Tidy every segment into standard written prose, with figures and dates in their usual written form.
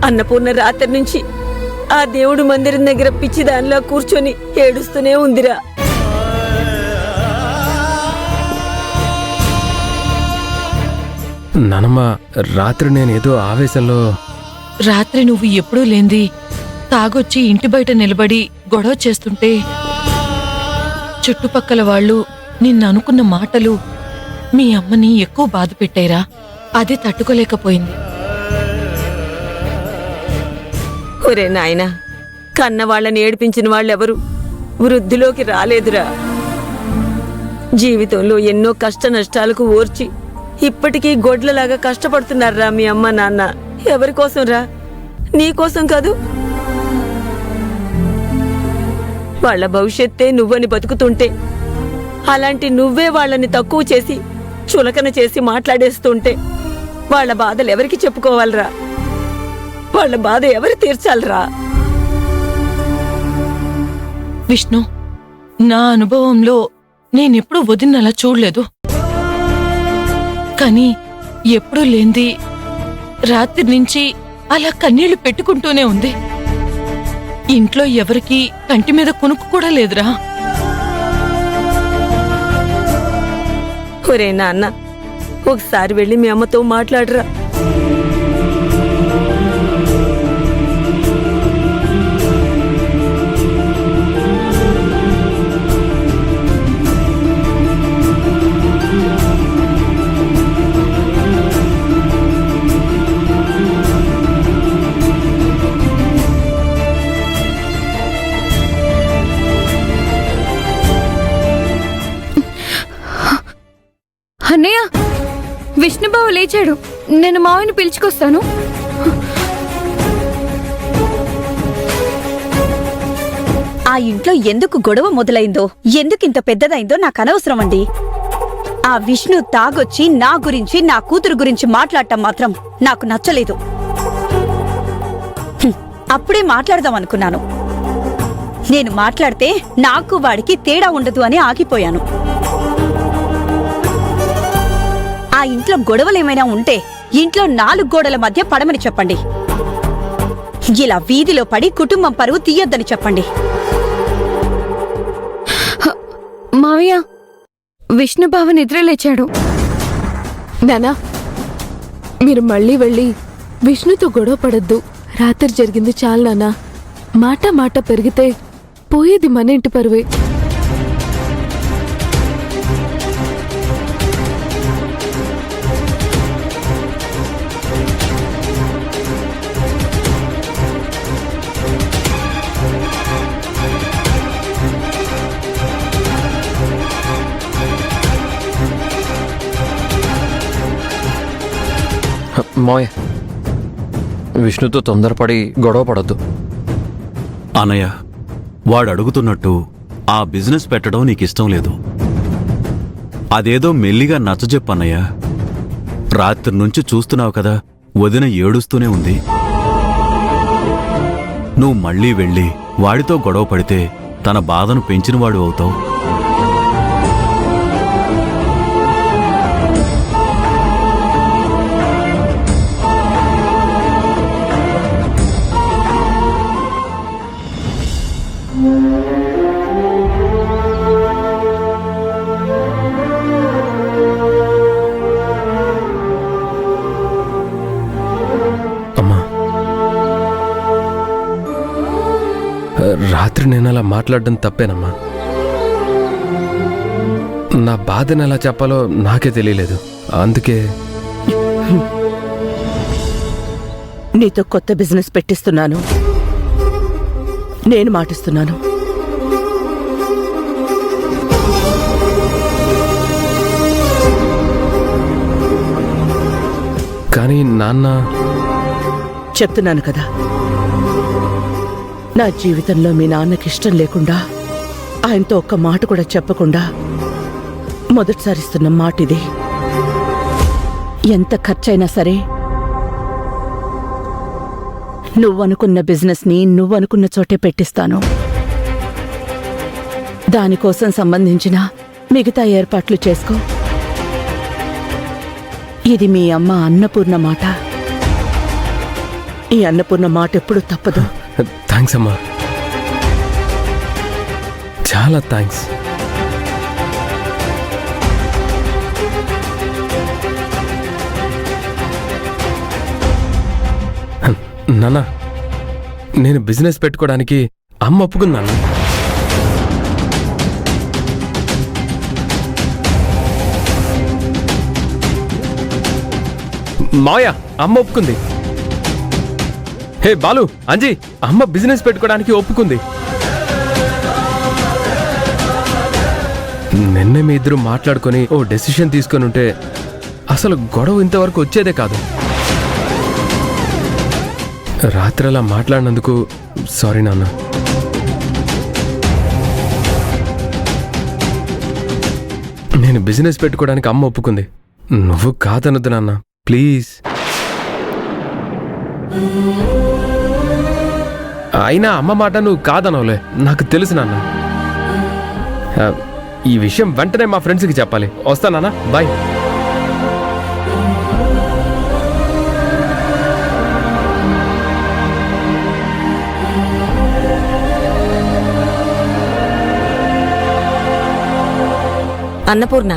అన్నపూర్ణ రాత్రి నుంచి ఆ దేవుడు మందిరం దగ్గర పిచ్చి దానిలా కూర్చొని ఏడుస్తూనే ఉందిరా. నానమ్మ, రాత్రి నేనేదో ఆవేశంలో. రాత్రి నువ్వు ఎప్పుడూ లేంది తాగొచ్చి ఇంటి బయట నిలబడి గొడవ చేస్తుంటే చుట్టుపక్కల వాళ్ళు నిన్ననుకున్న మాటలు మీ అమ్మని ఎక్కువ బాధ పెట్టాయిరా. అది తట్టుకోలేకపోయింది. ఒరే నాయనా, కన్న వాళ్ళని ఏడిపించిన వాళ్ళెవరు వృద్ధిలోకి రాలేదురా. జీవితంలో ఎన్నో కష్ట నష్టాలకు ఓర్చి ఇప్పటికీ గొడ్లలాగా కష్టపడుతున్నారా మీ అమ్మ నాన్న. ఎవరి కోసం రా? నీకోసం కాదు. వాళ్ళ భవిష్యత్తే నువ్వని బతుకుతుంటే, అలాంటి నువ్వే వాళ్ళని తక్కువ చేసి చులకన చేసి మాట్లాడేస్తుంటే వాళ్ళ బాధలు ఎవరికి చెప్పుకోవాలరా? వాళ్ళ బాధ ఎవరు తీర్చాలరా? విష్ణు, నా అనుభవంలో నేనెప్పుడూ వదినలా చూడలేదు. కానీ ఎప్పుడూ లేంది రాత్రి నుంచి అలా కన్నీళ్లు పెట్టుకుంటూనే ఉంది. ఇంట్లో ఎవరికి కంటి మీద కునుకు కూడా లేదురా. ఒరే నాన్న, ఒకసారి వెళ్ళి మీ అమ్మతో మాట్లాడరా. అన్నయ్య, విష్ణుబాబు లేచాడు. నేను మావిని పిలుచుకొస్తాను. ఆ ఇంట్లో ఎందుకు గొడవ మొదలైందో, ఎందుకింత పెద్దదైందో నాకు అనవసరం అండి. ఆ విష్ణు తాగొచ్చి నా గురించి, నా కూతురు గురించి మాట్లాడటం మాత్రం నాకు నచ్చలేదు. అప్పుడే మాట్లాడదాం అనుకున్నాను. నేను మాట్లాడితే నాకు వాడికి తేడా ఉండదు అని ఆగిపోయాను. ఆ ఇంట్లో గొడవలేమైనా ఉంటే ఇంట్లో 4 గోడల మధ్య పడమని చెప్పండి. ఇలా వీధిలో పడి కుటుంబం పరువు తీయొద్దని చెప్పండి. మావయ్య, విష్ణుబాబు నిద్రలేచాడు. నానా, మీరు మళ్ళీ వెళ్ళి విష్ణుతో గొడవ పడద్దు. రాత్రి జరిగింది చాలు నానా. మాట మాట పెరిగితే పోయేది మన ఇంటి పరువే. మోయ్, విష్ణుతో తొందరపడి గొడవ పడొద్దు. అన్నయ్య, వాడు అడుగుతున్నట్టు ఆ బిజినెస్ పెట్టడం నీకిష్టం లేదు. అదేదో మెల్లిగా నచ్చజెప్పన్నయ్య. రాత్రి నుంచి చూస్తున్నావు కదా, వదిన ఏడుస్తూనే ఉంది. నువ్వు మళ్ళీ వెళ్ళి వాడితో గొడవ పడితే తన బాధను పెంచినవాడు అవుతావు. రాత్రి నేను అలా మాట్లాడడం తప్పేనమ్మా. నా బాధను ఎలా చెప్పాలో నాకే తెలియలేదు. అందుకే నీతో కొత్త బిజినెస్ పెట్టిస్తున్నాను. నేను మాటిస్తున్నాను. కానీ నాన్న, చెప్తున్నాను కదా, నా జీవితంలో మీ నాన్నకిష్టం లేకుండా, ఆయనతో ఒక్క మాట కూడా చెప్పకుండా మొదటిసారిస్తున్న మాట ఇది. ఎంత ఖర్చైనా సరే నువ్వనుకున్న బిజినెస్ని నువ్వనుకున్న చోటే పెట్టిస్తాను. దానికోసం సంబంధించిన మిగతా ఏర్పాట్లు చేసుకో. ఇది మీ అమ్మ అన్నపూర్ణ మాట. ఈ అన్నపూర్ణ మాట ఎప్పుడు తప్పదు. థ్యాంక్స్ అమ్మా, చాలా థ్యాంక్స్. నాన్న, నేను బిజినెస్ పెట్టుకోవడానికి అమ్మ ఒప్పుకున్నాను. మావయ్య, అమ్మ ఒప్పుకుంది. హే బాలు, అంజీ, అమ్మ బిజినెస్ పెట్టుకోవడానికి ఒప్పుకుంది. నిన్నే మీ ఇద్దరు మాట్లాడుకొని ఓ డెసిషన్ తీసుకొని ఉంటే అసలు గొడవ ఇంతవరకు వచ్చేదే కాదు. రాత్రి అలా మాట్లాడినందుకు సారీ నాన్న. నేను బిజినెస్ పెట్టుకోవడానికి అమ్మ ఒప్పుకుంది. నువ్వు కాదనొద్దు నాన్న, ప్లీజ్. అయినా అమ్మ మాట నువ్వు కాదనవులే, నాకు తెలుసు నాన్న. ఈ విషయం వెంటనే మా ఫ్రెండ్స్కి చెప్పాలి. వస్తా నాన్న, బాయ్. అన్నపూర్ణ,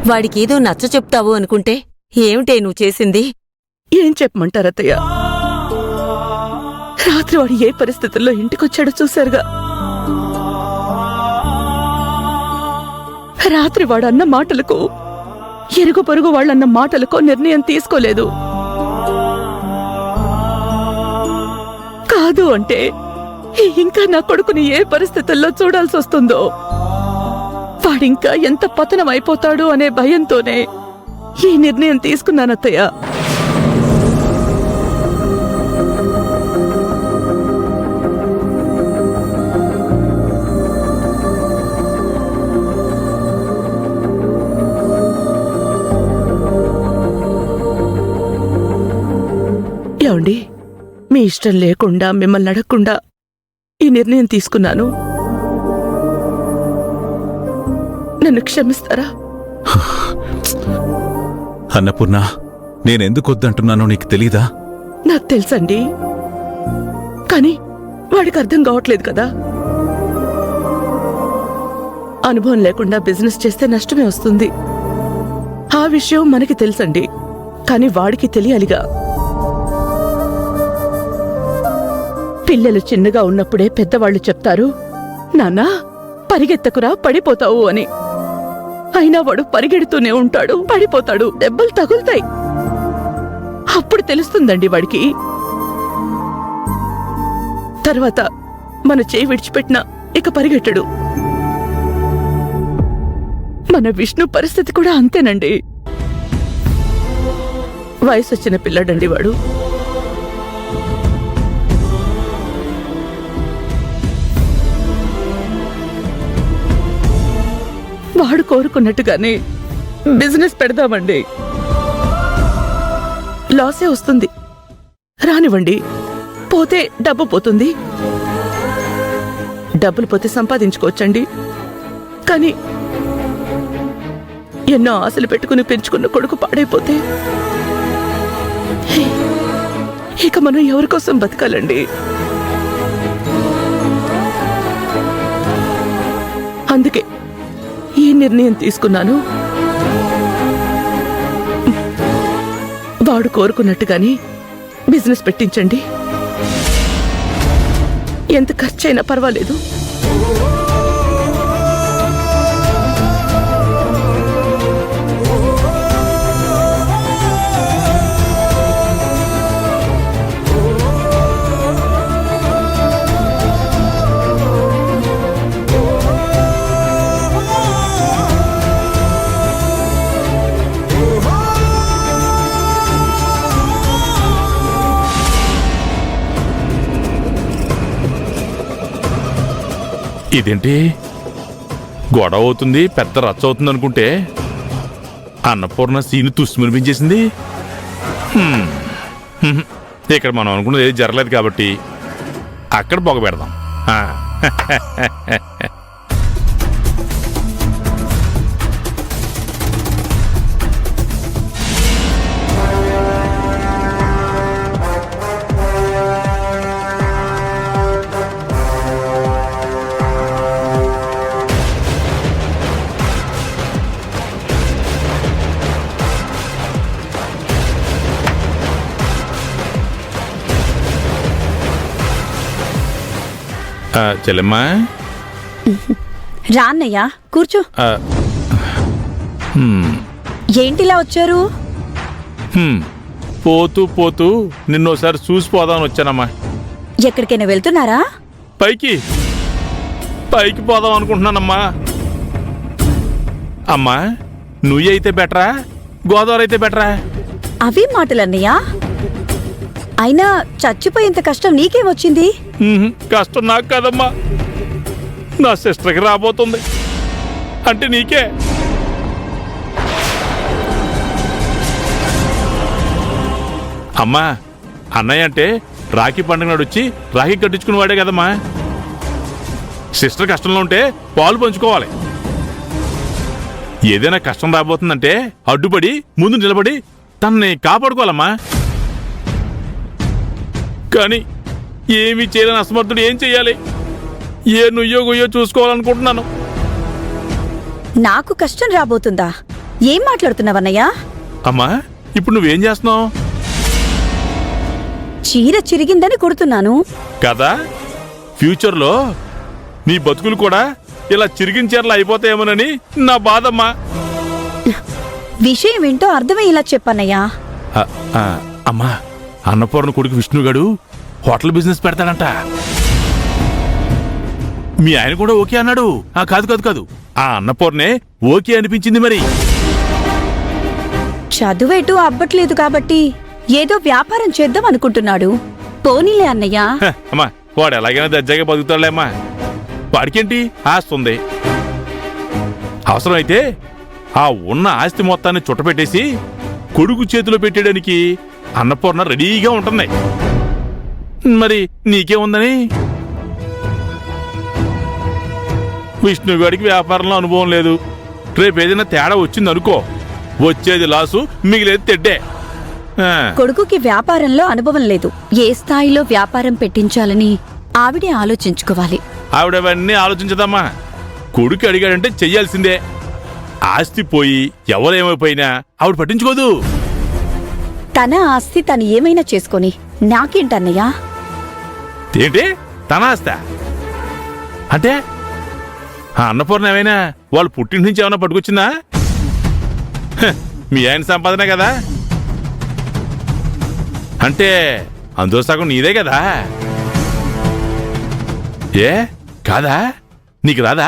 వాడికేదో నచ్చ చెప్తావు అనుకుంటే ఏమిటే నువ్వు చేసింది? ఏం చెప్పమంటారత్తయ్య? రాత్రి వాడు ఏ పరిస్థితుల్లో ఇంటికొచ్చాడో చూశారుగా. రాత్రి వాడు అన్న మాటలకు, ఇరుగు పొరుగు వాళ్ళన్న మాటలకు నిర్ణయం తీసుకోలేదు. కాదు అంటే ఇంకా నా కొడుకుని ఏ పరిస్థితుల్లో చూడాల్సి వస్తుందో, వాడింకా ఎంత పతనం అయిపోతాడు అనే భయంతోనే ఈ నిర్ణయం తీసుకున్నానత్తయ్య. ఏమండి, మీ ఇష్టం లేకుండా, మిమ్మల్ని అడగకుండా ఈ నిర్ణయం తీసుకున్నాను. నన్ను క్షమిస్తారా? అన్నపూర్ణ, నేనెందుకు వద్దంటున్నానో నీకు తెలీదా? నాకు తెలుసండి, కానీ వాడికి అర్థం కావట్లేదు కదా. అనుభవం లేకుండా బిజినెస్ చేస్తే నష్టమే వస్తుంది. ఆ విషయం మనకి తెలుసండి, కానీ వాడికి తెలియాలిగా. పిల్లలు చిన్నగా ఉన్నప్పుడే పెద్దవాళ్లు చెప్తారు, నాన్నా పరిగెత్తకురా పడిపోతావు అని. అయినా వాడు పరిగెడుతూనే ఉంటాడు, పడిపోతాడు, దెబ్బలు తగులుతాయి. అప్పుడు తెలుస్తుందండి వాడికి. తర్వాత మన చేయి విడిచిపెట్టినా ఇక పరిగెట్టడు. మన విష్ణు పరిస్థితి కూడా అంతేనండి. వయసు వచ్చిన పిల్లాడండి వాడు. వాడు కోరుకున్నట్టుగానే బిజినెస్ పెడదామండి. లాసే వస్తుంది, రానివ్వండి. పోతే డబ్బు పోతుంది. డబ్బులు పోతే సంపాదించుకోవచ్చండి, కానీ ఎన్నో ఆశలు పెట్టుకుని పెంచుకున్న కొడుకు పాడైపోతే ఇక మనం ఎవరి కోసం బతకాలండి? అందుకే ఈ నిర్ణయం తీసుకున్నాను. వాడు కోరుకున్నట్టుగానే బిజినెస్ పెట్టించండి. ఎంత ఖర్చైనా పర్వాలేదు. ఇదేంటి గొడవ అవుతుంది, పెద్ద రచ్చ అవుతుంది అనుకుంటే అన్నపూర్ణ సీను తుస్మినిపించేసింది. ఇక్కడ మనం అనుకున్నది ఏది జరగలేదు కాబట్టి అక్కడ పొగ పెడదాం. చెల్లెమ్మా రా అన్నయ్య కూర్చో. ఆ, హ్మ్, ఏంటిలా వచ్చారు? హ్మ్. పోతూ పోతూ నిన్నోసారి చూసిపోదామని వచ్చానమ్మా. ఎక్కడికైనా వెళ్తున్నారా? పైకి పైకి పోదాం అనుకుంటున్నానమ్మా. అమ్మా నువ్వు అయితే బెటరా, గోదావరి అయితే బెటరా? అవి మాటలన్నయ్య. అయినా చచ్చిపోయేంత కష్టం నీకేమొచ్చింది? కష్టం నాకు కాదమ్మా, నా సిస్టర్కి రాబోతుంది. అంటే నీకే. అమ్మా అన్నయ్య అంటే రాఖీ పండుగ నాడు వచ్చి రాఖీ కట్టించుకుని వాడే కదమ్మా. సిస్టర్ కష్టంలో ఉంటే పాలు పంచుకోవాలి. ఏదైనా కష్టం రాబోతుందంటే అడ్డుపడి ముందు నిలబడి తనని కాపాడుకోవాలమ్మా. కానీ ఏమీ చేయలేని అసమర్థుడు ఏం చెయ్యాలి? ఏ నుయ్యో గుయ్యో చూసుకోవాలనుకుంటున్నాను. నాకు కష్టం రాబోతుందా? ఏం మాట్లాడుతున్నావన్నయ్యా? అమ్మా ఇప్పుడు నువ్వేం చేస్తున్నావు? చీర చిరిగిందని కొడుతున్నాను కదా. ఫ్యూచర్లో నీ బతుకులు కూడా ఇలా చిరిగిన చీరలు అయిపోతాయేమోనని నా బాధమ్మా. విషయం ఏంటో అర్థమయ్యేలా చెప్పన్నయ్యా. అమ్మా అన్నపూర్ణ కొడుకు విష్ణుగాడు హోటల్ బిజినెస్ పెడతాడంట. మీ ఆయన కూడా ఓకే అన్నాడు. కాదు కాదు కాదు, ఆ అన్నపూర్ణే ఓకే అనిపించింది. మరి చదువేటూ అబ్బట్లేదు కాబట్టి ఏదో వ్యాపారం చేద్దాం అనుకుంటున్నాడు. పోనీలే అన్నయ్య. అమ్మా వాడు ఎలాగైనా దర్జాగా బతుకుతాడులేమ్మా. వాడికేంటి ఆస్తుంది. అవసరమైతే ఆ ఉన్న ఆస్తి మొత్తాన్ని చుట్టపెట్టేసి కొడుకు చేతిలో పెట్టేయడానికి అన్నపూర్ణ రెడీగా ఉంటుంది. మరి నీకేముందని? విష్ణుగాడికి వ్యాపారంలో అనుభవం లేదు. రేపు ఏదైనా తేడా వచ్చిందనుకో, వచ్చేది లాసు, మిగిలేది తెడ్డే. కొడుకుకి వ్యాపారంలో అనుభవం లేదు. ఏ స్థాయిలో వ్యాపారం పెట్టించాలని ఆవిడే ఆలోచించుకోవాలి. ఆవిడవన్నీ ఆలోచించదమ్మా. కొడుకు అడిగాడంటే చెయ్యాల్సిందే. ఆస్తి పోయి ఎవరేమైపోయినా ఆవిడ పట్టించుకోదు. తన ఆస్తి తను ఏమైనా చేసుకొని నాకేంటన్నయ్యా? ఏంటి తన ఆస్తా? అంటే ఆ అన్నపూర్ణ ఏమైనా వాళ్ళు పుట్టింటి నుంచి ఏమైనా పట్టుకొచ్చిందా? మీ ఆయన సంపాదనే కదా. అంటే అందులో సగం నీదే కదా. ఏ కాదా? నీకు రాదా?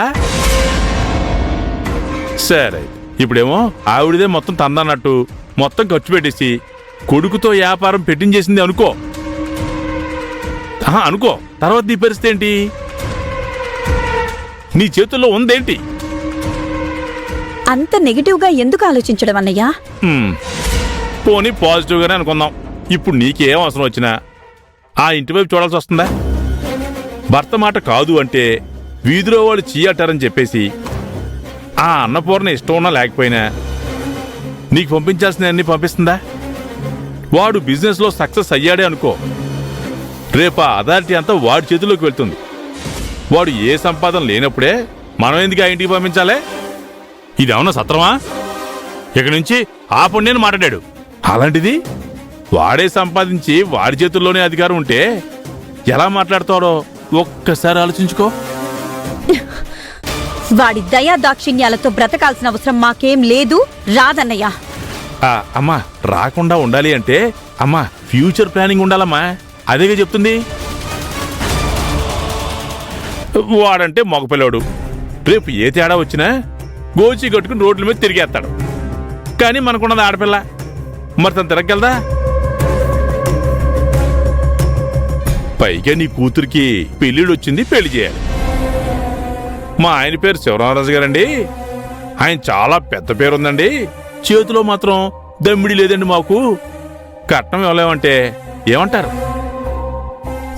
సరే ఇప్పుడేమో ఆవిడదే మొత్తం తందన్నట్టు మొత్తం ఖర్చు పెట్టేసి కొడుకుతో వ్యాపారం పెట్టించేసింది అనుకో. అనుకో, తర్వాత నీ పరిస్థితి ఏంటి? నీ చేతుల్లో ఉందేంటి? అంత నెగిటివ్ గా ఎందుకు ఆలోచించడం అన్నయ్యా? పోనీ పాజిటివ్ గానే అనుకుందాం. ఇప్పుడు నీకేం అవసరం వచ్చినా ఆ ఇంటి వైపు చూడాల్సి వస్తుందా? భర్త మాట కాదు అంటే వీధిలో వాళ్ళు చీయటారని చెప్పేసి ఆ అన్నపూర్ణ ఇష్టం ఉన్నా లేకపోయినా నీకు పంపించాల్సిన అన్ని పంపిస్తుందా? వాడు బిజినెస్ లో సక్సెస్ అయ్యాడే అనుకో, రేపు ఆ అథారిటీ అంతా వాడి చేతిలోకి వెళ్తుంది. వాడు ఏ సంపాదన లేనప్పుడే మనం ఎందుకు ఆ ఇంటికి పంపించాలే? ఇదేమన్నా సత్రమా? ఇక్కడి నుంచి ఆ పుణ్యని మాట్లాడాడు. అలాంటిది వాడే సంపాదించి వాడి చేతుల్లోనే అధికారం ఉంటే ఎలా మాట్లాడతాడో ఒక్కసారి ఆలోచించుకో. వాడి దయా దాక్షిణ్యాలతో బ్రతకాల్సిన అవసరం మాకేం లేదు, రాదన్నయ్యా. అమ్మా రాకుండా ఉండాలి అంటే అమ్మా ఫ్యూచర్ ప్లానింగ్ ఉండాలమ్మా. అదేగా చెప్తుంది. వాడంటే మగపిల్లాడు, రేపు ఏ తేడా వచ్చినా గోచి కట్టుకుని రోడ్ల మీద తిరిగేస్తాడు. కానీ మనకున్నది ఆడపిల్ల, మరి తను తిరగలదా? పైగా నీ కూతురికి పెళ్ళిళ్ళు వచ్చింది, పెళ్లి చేయాలి. మా ఆయన పేరు శివరామరాజు గారండి. ఆయన చాలా పెద్ద పేరుందండి. చేతిలో మాత్రం దమ్మిడి లేదండి. మాకు కట్నం ఇవ్వలేమంటే ఏమంటారు?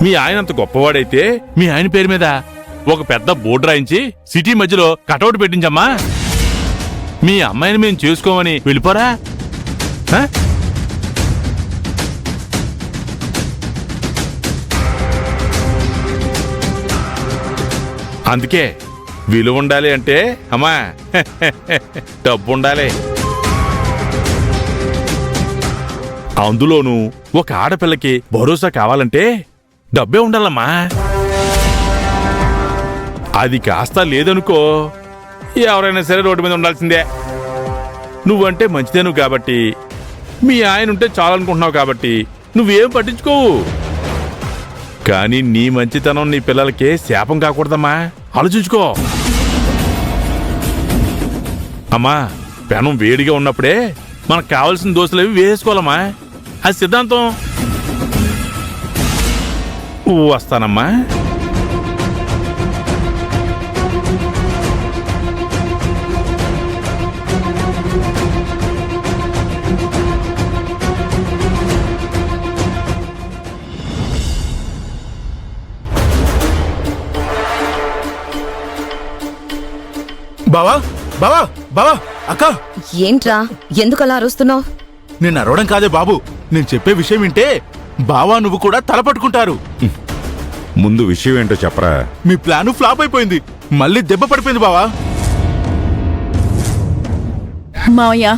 మీ ఆయన అంత గొప్పవాడైతే మీ ఆయన పేరు మీద ఒక పెద్ద బోర్డు రాయించి సిటీ మధ్యలో కటౌట్ పెట్టించమ్మా. మీ అమ్మాయిని మేము చేసుకోమని వెళ్ళిపోరా. అందుకే విలువ ఉండాలి అంటే అమ్మా డబ్బు ఉండాలి. అందులోనూ ఒక ఆడపిల్లకి భరోసా కావాలంటే డబ్బే ఉండాలమ్మా. అది కాస్త లేదనుకో ఎవరైనా సరే రోడ్డు మీద ఉండాల్సిందే. నువ్వంటే మంచిదేను కాబట్టి, మీ ఆయన ఉంటే చాలనుకుంటున్నావు కాబట్టి నువ్వేం పట్టించుకోవు. కానీ నీ మంచితనం నీ పిల్లలకే శాపం కాకూడదమ్మా, ఆలోచించుకో. అమ్మా, పెనం వేడిగా ఉన్నప్పుడే మనకు కావలసిన దోశలు అవి వేసుకోవాలమ్మా, అది సిద్ధాంతం. వస్తానమ్మా. బావా బావా బావా అక్క, ఏంట్రా ఎందుకలా అరుస్తున్నావు? నేను అరవడం కాదే బాబు, నేను చెప్పే విషయం వింటే బావా నువ్వు కూడా తల పట్టుకుంటారు. ముందు విషయం ఏంటో చెప్పరా. మీ ప్లాను ఫ్లాప్ అయిపోయింది, మళ్ళీ దెబ్బ పడిపోయింది బావా. మావయ్య,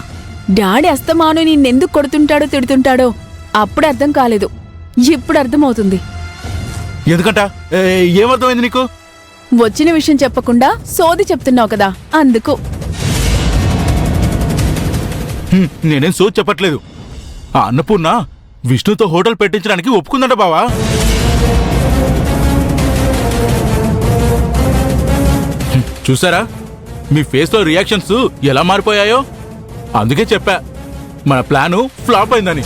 డాడీ అస్తమాను నిన్నెందుకు కొడుతుంటాడో తిడుతుంటాడో అప్పుడు అర్థం కాలేదు, ఇప్పుడు అర్థమవుతుంది. ఎందుకంట ఏమర్థమైంది నీకు? వచ్చిన విషయం చెప్పకుండా సోది చెప్తున్నావు కదా, అందుకు. నేనేం సోచ్ చెప్పట్లేదు. ఆ అన్నపూర్ణ విష్ణుతో హోటల్ పెట్టించడానికి ఒప్పుకుందంట బావా. చూసారా మీ ఫేస్ లో రియాక్షన్స్ ఎలా మారిపోయాయో? అందుకే చెప్పా మన ప్లాను ఫ్లాప్ అయిందని.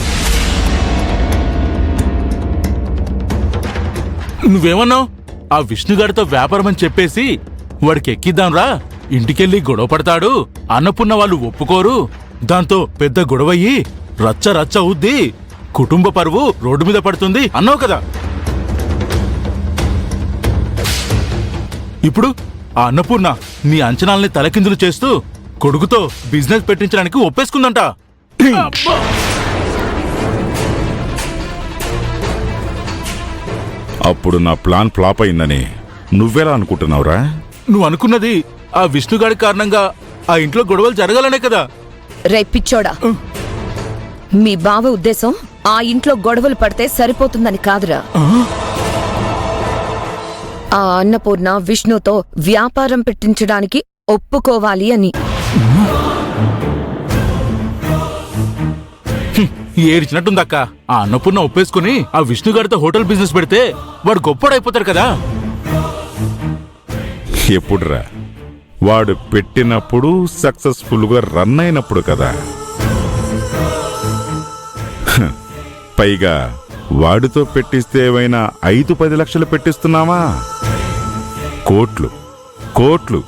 నువ్వేమన్నావు? ఆ విష్ణుగాడితో వ్యాపారం అని చెప్పేసి వాడికి ఎక్కిద్దాంరా, ఇంటికెళ్ళి గొడవ పడతాడు, అన్నపూర్ణ వాళ్ళు ఒప్పుకోరు, దాంతో పెద్ద గొడవయ్యి రచ్చ రచ్చ అవుద్ది, కుటుంబ పరువు రోడ్డు మీద పడుతుంది అన్నావు కదా. ఇప్పుడు ఆ అన్నపూర్ణ నీ అంచనాల్ని తలకిందులు చేస్తూ కొడుకుతో బిజినెస్ పెట్టించడానికి ఒప్పేసుకుందంట. అప్పుడు నా ప్లాన్ ఫ్లాప్ అయిందని నువ్వెలా అనుకుంటున్నావురా? నువ్వు అనుకున్నది ఆ విష్ణుగాడి కారణంగా ఆ ఇంట్లో గొడవలు జరగాలనే కదా. రే పిచ్చోడా, మీ బావ ఉద్దేశం ఆ ఇంట్లో గొడవలు పడితే సరిపోతుందని కాదురా. ఆ అన్నపూర్ణ విష్ణుతో వ్యాపారం పెట్టించడానికి ఒప్పుకోవాలి అని. ఏడిచినట్టుందక్క. ఆ అన్నపూర్ణ ఒప్పేసుకుని ఆ విష్ణుగాడితో హోటల్ బిజినెస్ పెడితే వాడు గొప్పడైపోతాడు కదా. ఎప్పుడురా? వాడు పెట్టినప్పుడు సక్సెస్ఫుల్గా రన్ అయినప్పుడు కదా. పైగా వాడితో పెట్టిస్తే ఏమైనా 5-10 లక్షలు పెట్టిస్తున్నావా? కోట్లు కోట్లు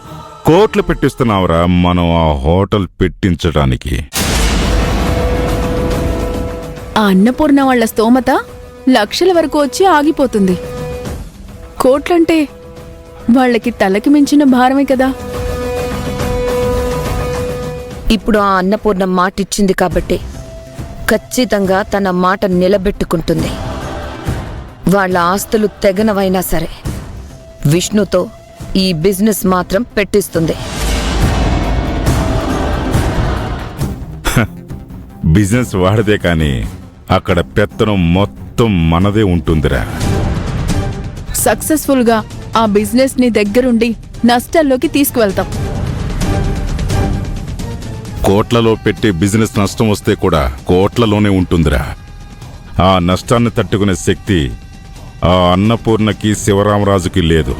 కోట్లు పెట్టిస్తున్నావురా మనం ఆ హోటల్ పెట్టించడానికి. ఆ అన్నపూర్ణ వాళ్ల స్తోమత లక్షల వరకు వచ్చి ఆగిపోతుంది. కోట్లంటే వాళ్ళకి తలకి మించిన భారమే కదా. ఇప్పుడు ఆ అన్నపూర్ణ మాటిచ్చింది కాబట్టి ఖచ్చితంగా తన మాట నిలబెట్టుకుంటుంది. వాళ్ళ ఆస్తులు తెగనవైనా సరే విష్ణుతో ఈ బిజినెస్ మాత్రం పెట్టిస్తుంది. బిజినెస్ వాడదే కానీ అక్కడ పెత్తనం మొత్తం మనదే ఉంటుందిరా. సక్సెస్ఫుల్ గా ఆ బిజినెస్ ని దగ్గరుండి నష్టాల్లోకి తీసుకువెళ్తాం. కోట్లలో పెట్టే బిజినెస్ నష్టం వస్తే కూడా కోట్లలోనే ఉంటుందిరా. ఆ నష్టాన్ని తట్టుకునే శక్తి ఆ అన్నపూర్ణకి శివరామరాజుకి లేదు.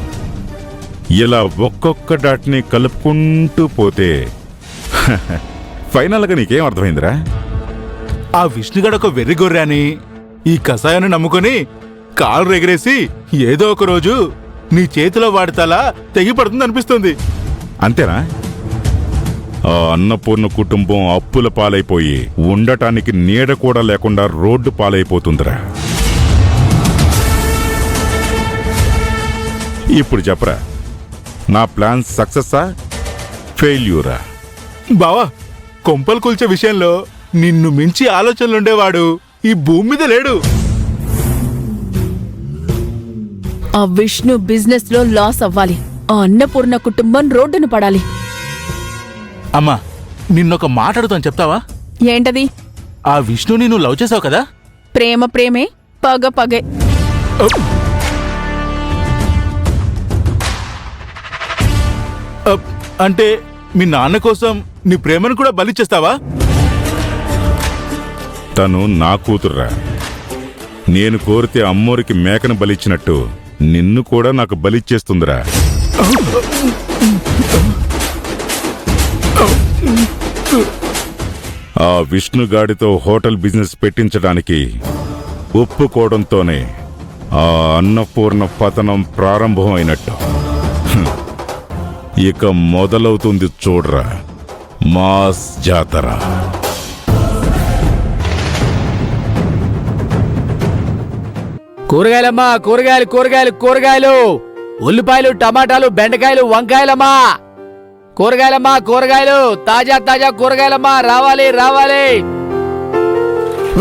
ఇలా ఒక్కొక్క డాట్ని కలుపుకుంటూ పోతే ఫైనల్గా నీకేం అర్థమైందిరా? ఆ విష్ణుగాడు ఒక వెర్రిగొర్రె అని ఈ కషాయాన్ని నమ్ముకొని కాలు ఎగరేసి ఏదో ఒక రోజు నీ చేతిలో వాడితేలా తెగిపడుతుంది అనిపిస్తుంది. అంతేనా? ఆ అన్నపూర్ణ కుటుంబం అప్పుల పాలైపోయి ఉండటానికి నీడ కూడా లేకుండా రోడ్డు పాలైపోతుందిరా. ఇప్పుడు చెప్పరా, నా ప్లాన్ సక్సెస్సా ఫెయిల్యూరా? బావా, కొంపలు కూల్చే విషయంలో నిన్ను మించి ఆలోచనలుండేవాడు ఈ భూమి మీద లేడు. ఆ విష్ణు బిజినెస్ లో లాస్ అవ్వాలి, ఆ అన్నపూర్ణ కుటుంబం రోడ్డును పడాలి. అమ్మా, నిన్నొక మాట అడుగుతాను, చెప్తావా? ఏంటది? ఆ విష్ణుని నువ్వు లవ్ చేసావు కదా? ప్రేమ ప్రేమే, పగ పగే. అంటే మీ నాన్న కోసం నీ ప్రేమను కూడా బలిచ్చేస్తావా? తను నా కూతుర్రా. నేను కోరితే అమ్మోరికి మేకను బలిచ్చినట్టు నిన్ను కూడా నాకు బలిచ్చేస్తుందిరా. ఆ విష్ణుగాడితో హోటల్ బిజినెస్ పెట్టించడానికి ఒప్పుకోవడంతోనే ఆ అన్నపూర్ణ పతనం ప్రారంభమైనట్టు. ఇక మొదలవుతుంది చూడరా మాస్ జాతర. కూరగాయలమ్మా, కూరగాయలు కూరగాయలు కూరగాయలు, ఉల్లిపాయలు, టమాటాలు, బెండకాయలు, వంకాయలమ్మా. కూరగాయలమ్మా, కూరగాయలు, తాజా తాజా కూరగాయలమ్మా, రావాలి రావాలి.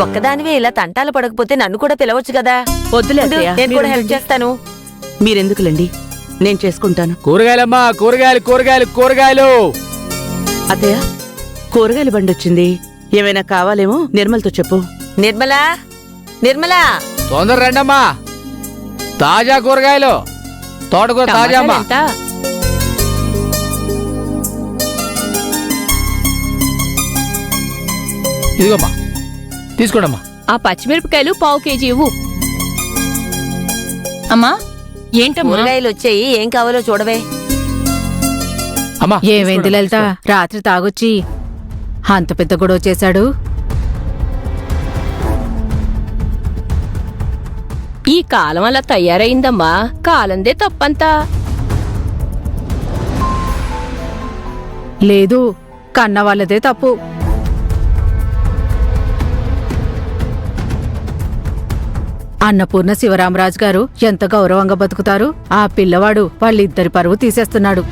ఒక్కదానివే ఇలా తంటాలు పడకపోతే నన్ను కూడా పిలవచ్చు కదా. వద్దులే అత్తయ్య, నేను కూడా హెల్ప్ చేస్తాను. మీరెందుకులండి, నేను చేసుకుంటాను. కూరగాయలమ్మా, కూరగాయలు కూరగాయలు కూరగాయలు. అత్తయ్య, కూరగాయల బండి వచ్చింది, ఏమైనా కావాలేమో నిర్మల్తో చెప్పు. నిర్మలా, నిర్మలా, తొందర రండమ్మా. తాజా కూరగాయలు, తోటకూర తాజా అమ్మా. ఇదిగోమ్మా, తీసుకోండమ్మా. ఆ పచ్చిమిరపకాయలు 1/2 కేజీ ఇవ్వు. అమ్మా ఏంటమ్మా? కూరగాయలు వచ్చాయి, ఏం కావాలో చూడవే. అమ్మా, ఏమైంది లలిత, రాత్రి తాగొచ్చి అంత పెద్ద గొడవ చేశాడు? ఈ కాలం అలా తయారైందమ్మా, కాలందే తప్పంతా. లేదు, కన్న వాళ్ళదే తప్పు. అన్నపూర్ణ శివరామరాజు గారు ఎంత గౌరవంగా బతుకుతారు? ఆ పిల్లవాడు వాళ్ళిద్దరి పరువు తీసేస్తున్నాడు.